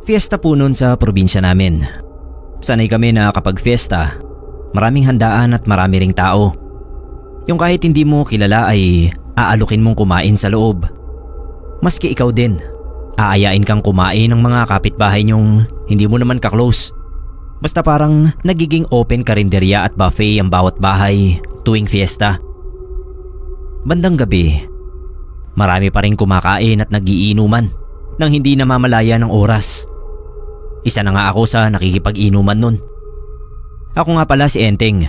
Fiesta po noon sa probinsya namin. Sanay kami na kapag fiesta, maraming handaan at marami ring tao. Yung kahit hindi mo kilala ay aalukin mong kumain sa loob. Maski ikaw din, aayain kang kumain ng mga kapitbahay niyong hindi mo naman ka-close. Basta parang nagiging open karinderya at buffet ang bawat bahay tuwing fiesta. Bandang gabi, marami pa rin kumakain at nagiinuman nang hindi namamalaya ng oras. Isa na nga ako sa nakikipag-inuman nun. Ako nga pala si Enteng.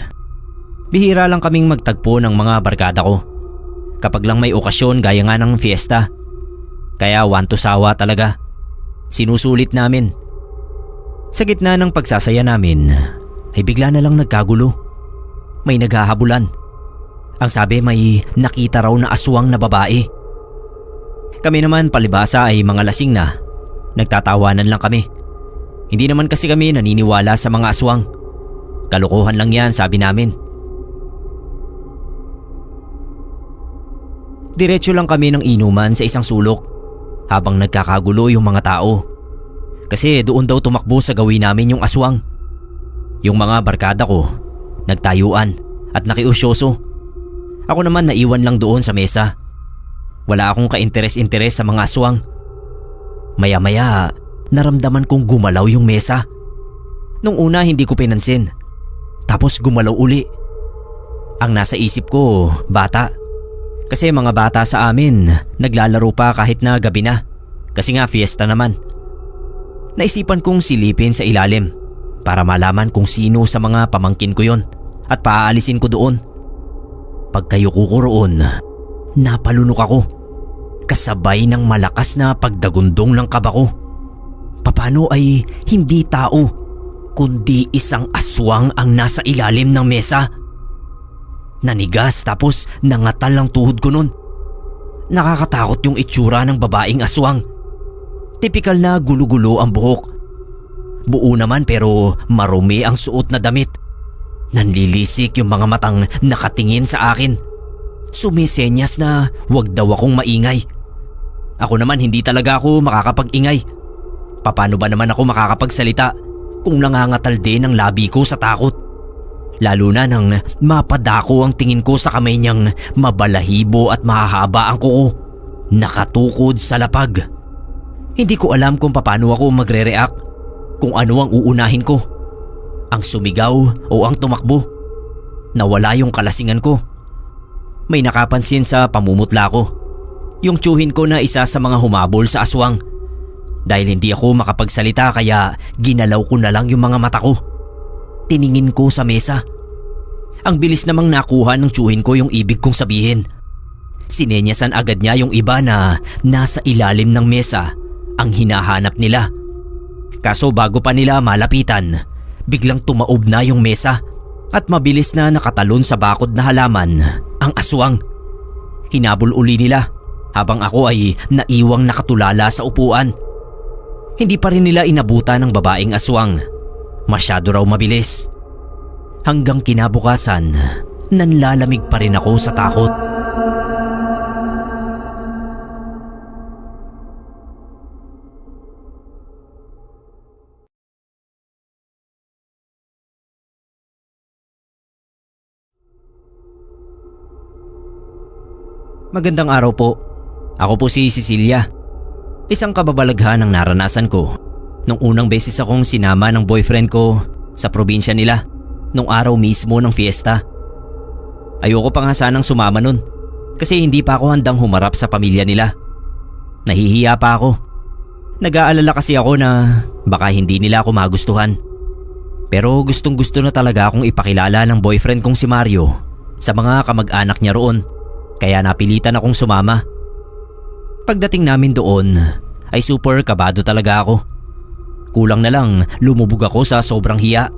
Bihira lang kaming magtagpo ng mga barkada ko. Kapag lang may okasyon gaya nga ng fiesta. Kaya want to sawa talaga. Sinusulit namin. Sa gitna ng pagsasaya namin ay bigla na lang nagkagulo. May naghahabulan. Ang sabi may nakita raw na aswang na babae. Kami naman palibasa ay mga lasing na. Nagtatawanan lang kami. Hindi naman kasi kami naniniwala sa mga aswang. Kalokohan lang yan, sabi namin. Diretso lang kami ng inuman sa isang sulok habang nagkakagulo yung mga tao. Kasi doon daw tumakbo sa gawin namin yung aswang. Yung mga barkada ko, nagtayuan at nakiusyoso. Ako naman naiwan lang doon sa mesa. Wala akong ka-interes-interes sa mga aswang. Maya-maya, naramdaman kong gumalaw yung mesa. Nung una hindi ko pinansin. Tapos gumalaw uli. Ang nasa isip ko, bata. Kasi mga bata sa amin, naglalaro pa kahit na gabi na. Kasi nga fiesta naman. Naisipan kong silipin sa ilalim para malaman kung sino sa mga pamangkin ko yon at paaalisin ko doon. Pagkayuko ko roon, napalunok ako. Kasabay ng malakas na pagdagundong ng kaba ko. Paano ay hindi tao, kundi isang aswang ang nasa ilalim ng mesa. Nanigas tapos nangatal ang tuhod ko nun. Nakakatakot yung itsura ng babaeng aswang. Tipikal na gulo-gulo ang buhok. Buo naman pero marumi ang suot na damit. Nanlilisik yung mga matang nakatingin sa akin. Sumisenyas na wag daw akong maingay. Ako naman hindi talaga ako makakapag-ingay. Paano ba naman ako makakapagsalita kung nangangatal din ang labi ko sa takot? Lalo na nang mapadako ang tingin ko sa kamay niyang mabalahibo at mahahaba ang kuko. Nakatukod sa lapag. Hindi ko alam kung paano ako magre-react, kung ano ang uunahin ko. Ang sumigaw o ang tumakbo. Nawala yung kalasingan ko. May nakapansin sa pamumutla ko. Yung tsuhin ko na isa sa mga humabol sa aswang. Dahil hindi ako makapagsalita kaya ginalaw ko na lang yung mga mata ko. Tiningin ko sa mesa. Ang bilis namang nakuha ng tsuhin ko yung ibig kong sabihin. Sinenyasan agad niya yung iba na nasa ilalim ng mesa ang hinahanap nila. Kaso bago pa nila malapitan, biglang tumaob na yung mesa at mabilis na nakatalon sa bakod na halaman ang aswang. Hinabol uli nila habang ako ay naiwang nakatulala sa upuan. Hindi pa rin nila inabutan ng babaeng aswang. Masyado raw mabilis. Hanggang kinabukasan, nanlalamig pa rin ako sa takot. Magandang araw po. Ako po si Cecilia. Isang kababalaghan ang naranasan ko nung unang beses akong sinama ng boyfriend ko sa probinsya nila nung araw mismo ng fiesta. Ayoko pa nga sanang sumama nun kasi hindi pa ako handang humarap sa pamilya nila. Nahihiya pa ako. Nag-aalala kasi ako na baka hindi nila ako magustuhan. Pero gustong gusto na talaga akong ipakilala ng boyfriend kong si Mario sa mga kamag-anak niya roon. Kaya napilitan akong sumama. Pagdating namin doon ay super kabado talaga ako. Kulang na lang lumubog ako sa sobrang hiya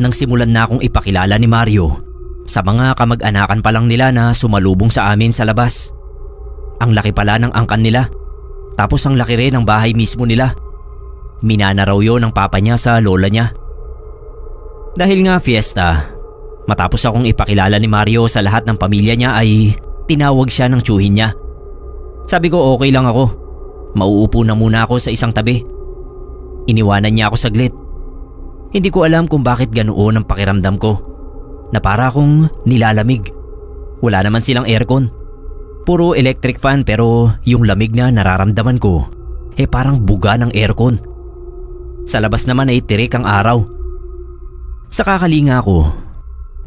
nang simulan na akong ipakilala ni Mario sa mga kamag-anakan pa lang nila na sumalubong sa amin sa labas. Ang laki pala ng angkan nila. Tapos ang laki rin ng bahay mismo nila. Minana raw yun ng papa niya sa lola niya. Dahil nga fiesta, matapos akong ipakilala ni Mario sa lahat ng pamilya niya ay tinawag siya ng tsuhin niya. Sabi ko okay lang ako. Mauupo na muna ako sa isang tabi. Iniwanan niya ako saglit. Hindi ko alam kung bakit ganoon ang pakiramdam ko. Na para akong nilalamig. Wala naman silang aircon. Puro electric fan pero yung lamig na nararamdaman ko parang buga ng aircon. Sa labas naman ay tirik ang araw. Sa kakalinga ko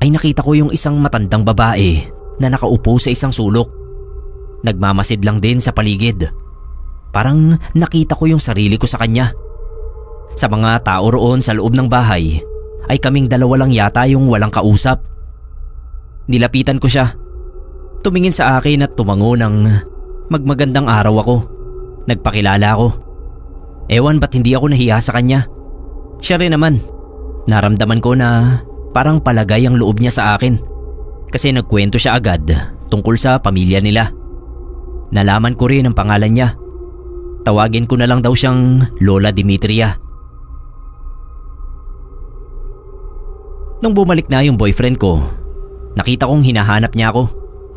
ay nakita ko yung isang matandang babae na nakaupo sa isang sulok. Nagmamasid lang din sa paligid. Parang nakita ko yung sarili ko sa kanya. Sa mga tao roon sa loob ng bahay ay kaming dalawa lang yata yung walang kausap. Nilapitan ko siya. Tumingin sa akin at tumango ng magmagandang araw ako. Nagpakilala ako. Ewan ba't hindi ako nahiya sa kanya. Siya rin naman. Naramdaman ko na parang palagay ang loob niya sa akin. Kasi nagkwento siya agad tungkol sa pamilya nila. Nalaman ko rin ang pangalan niya. Tawagin ko na lang daw siyang Lola Dimitria. Nung bumalik na yung boyfriend ko, nakita kong hinahanap niya ako.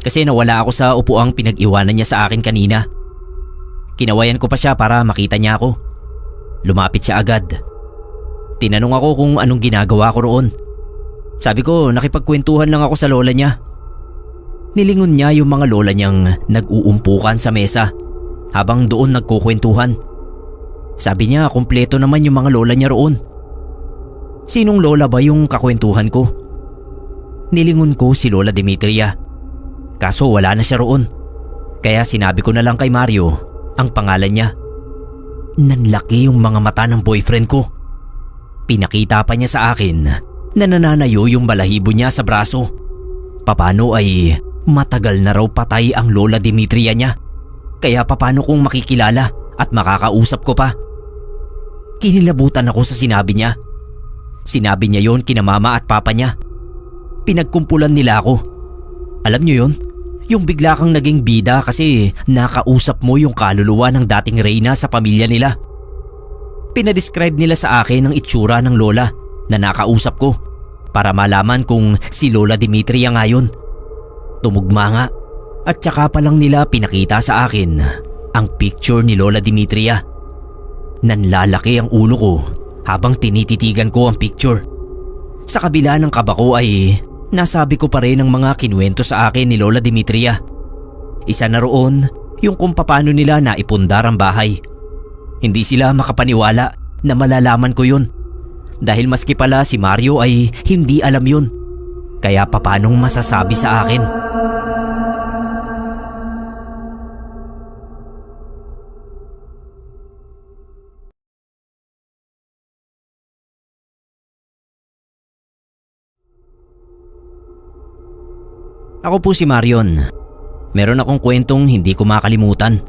Kasi nawala ako sa upuang pinag-iwanan niya sa akin kanina. Kinawayan ko pa siya para makita niya ako. Lumapit siya agad. Tinanong ako kung anong ginagawa ko roon. Sabi ko nakipagkwentuhan lang ako sa lola niya. Nilingon niya yung mga lola niyang nag-uumpukan sa mesa habang doon nagkukwentuhan. Sabi niya kumpleto naman yung mga lola niya roon. Sinong lola ba yung kakwentuhan ko? Nilingon ko si Lola Dimitria. Kaso wala na siya roon. Kaya sinabi ko na lang kay Mario ang pangalan niya. Nanlaki yung mga mata ng boyfriend ko. Pinakita pa niya sa akin na nananayo yung balahibo niya sa braso. Papano ay matagal na raw patay ang Lola Dimitria niya. Kaya papano kung makikilala at makakausap ko pa? Kinilabutan ako sa sinabi niya. Sinabi niya yon kina mama at papa niya. Pinagkumpulan nila ako. Alam niyo yon? Yung bigla kang naging bida kasi nakausap mo yung kaluluwa ng dating reyna sa pamilya nila. Pinadescribe nila sa akin ang itsura ng lola na nakausap ko para malaman kung si Lola Dimitria nga yun. Tumugma nga at saka pa lang nila pinakita sa akin ang picture ni Lola Dimitria. Nanlalaki ang ulo ko habang tinititigan ko ang picture. Sa kabila ng kaba ko ay nasabi ko pa rin ang mga kinuwento sa akin ni Lola Dimitria. Isa na roon yung kung paano nila naipundar ang bahay. Hindi sila makapaniwala na malalaman ko yun. Dahil maski pala si Mario ay hindi alam yun. Kaya papanong masasabi sa akin? Ako po si Marion. Meron akong kwentong hindi ko makalimutan.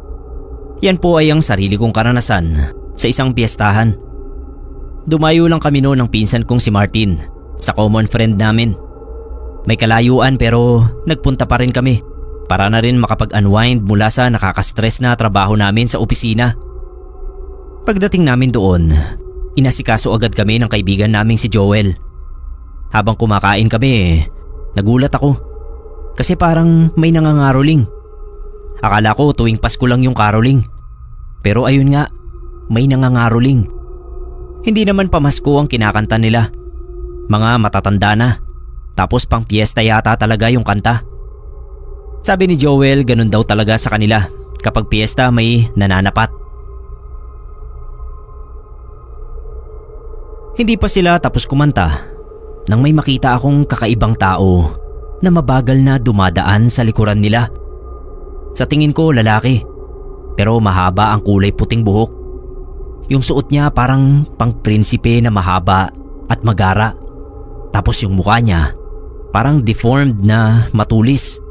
Yan po ay ang sarili kong karanasan sa isang piyestahan. Dumayo lang kami noon ng pinsan kong si Martin sa common friend namin. May kalayuan pero nagpunta pa rin kami para na rin makapag-unwind mula sa nakaka-stress na trabaho namin sa opisina. Pagdating namin doon, inasikaso agad kami ng kaibigan naming si Joel. Habang kumakain kami, nagulat ako. Kasi parang may nangangaroling. Akala ko tuwing Pasko lang yung caroling. Pero ayun nga, may nangangaroling. Hindi naman pamasko ang kinakanta nila. Mga matatanda na. Tapos pang piyesta yata talaga yung kanta. Sabi ni Joel ganun daw talaga sa kanila kapag piyesta may nananapat. Hindi pa sila tapos kumanta nang may makita akong kakaibang tao na mabagal na dumadaan sa likuran nila. Sa tingin ko lalaki, pero mahaba ang kulay puting buhok. Yung suot niya parang pang prinsipe na mahaba at magara. Tapos yung mukha niya parang deformed na matulis.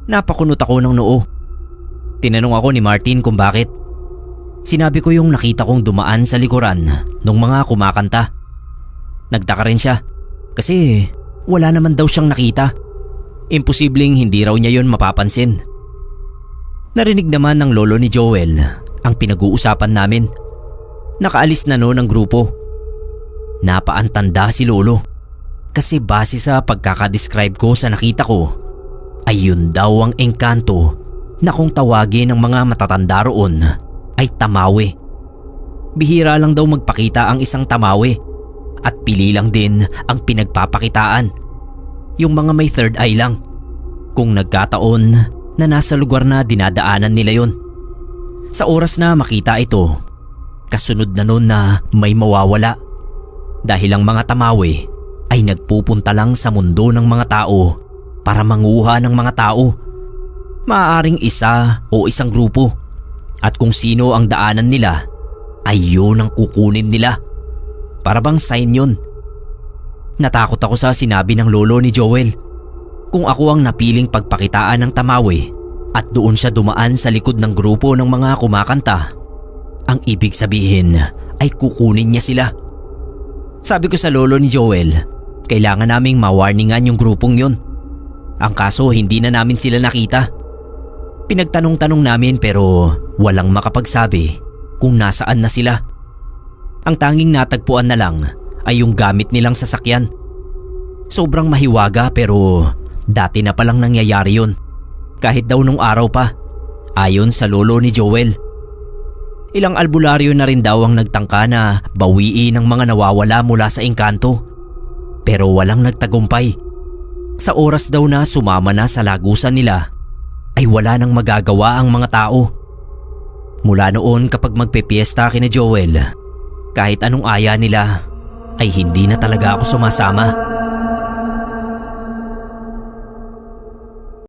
Napakunot ako ng noo. Tinanong ako ni Martin kung bakit. Sinabi ko yung nakita kong dumaan sa likuran ng mga kumakanta. Nagtaka rin siya kasi wala naman daw siyang nakita. Imposibleng hindi raw niya yon mapapansin. Narinig naman ng lolo ni Joel ang pinag-uusapan namin. Nakaalis na noon ang grupo. Napaantanda si lolo kasi base sa pagkakadescribe ko sa nakita ko ay yun daw ang engkanto na kung tawagin ng mga matatanda roon ay tamawe. Bihira lang daw magpakita ang isang tamawe at pili lang din ang pinagpapakitaan. Yung mga may third eye lang. Kung nagkataon na nasa lugar na dinadaanan nila yon. Sa oras na makita ito, kasunod na nun na may mawawala. Dahil ang mga tamawe ay nagpupunta lang sa mundo ng mga tao para manguha ng mga tao. Maaaring isa o isang grupo. At kung sino ang daanan nila, ay yun ang kukunin nila. Para bang sign yun. Natakot ako sa sinabi ng lolo ni Joel. Kung ako ang napiling pagpakitaan ng tamawe at doon siya dumaan sa likod ng grupo ng mga kumakanta, ang ibig sabihin ay kukunin niya sila. Sabi ko sa lolo ni Joel, kailangan naming ma-warningan yung grupong yun. Ang kaso hindi na namin sila nakita. Pinagtanong-tanong namin pero walang makapagsabi kung nasaan na sila. Ang tanging natagpuan na lang ay yung gamit nilang sasakyan. Sobrang mahiwaga pero dati na palang nangyayari yun. Kahit daw nung araw pa, ayon sa lolo ni Joel. Ilang albularyo na rin daw ang nagtangka na bawiin ang mga nawawala mula sa engkanto. Pero walang nagtagumpay. Sa oras daw na sumama na sa lagusan nila, ay wala nang magagawa ang mga tao. Mula noon kapag magpepiesta kina Joel, kahit anong aya nila, ay hindi na talaga ako sumasama.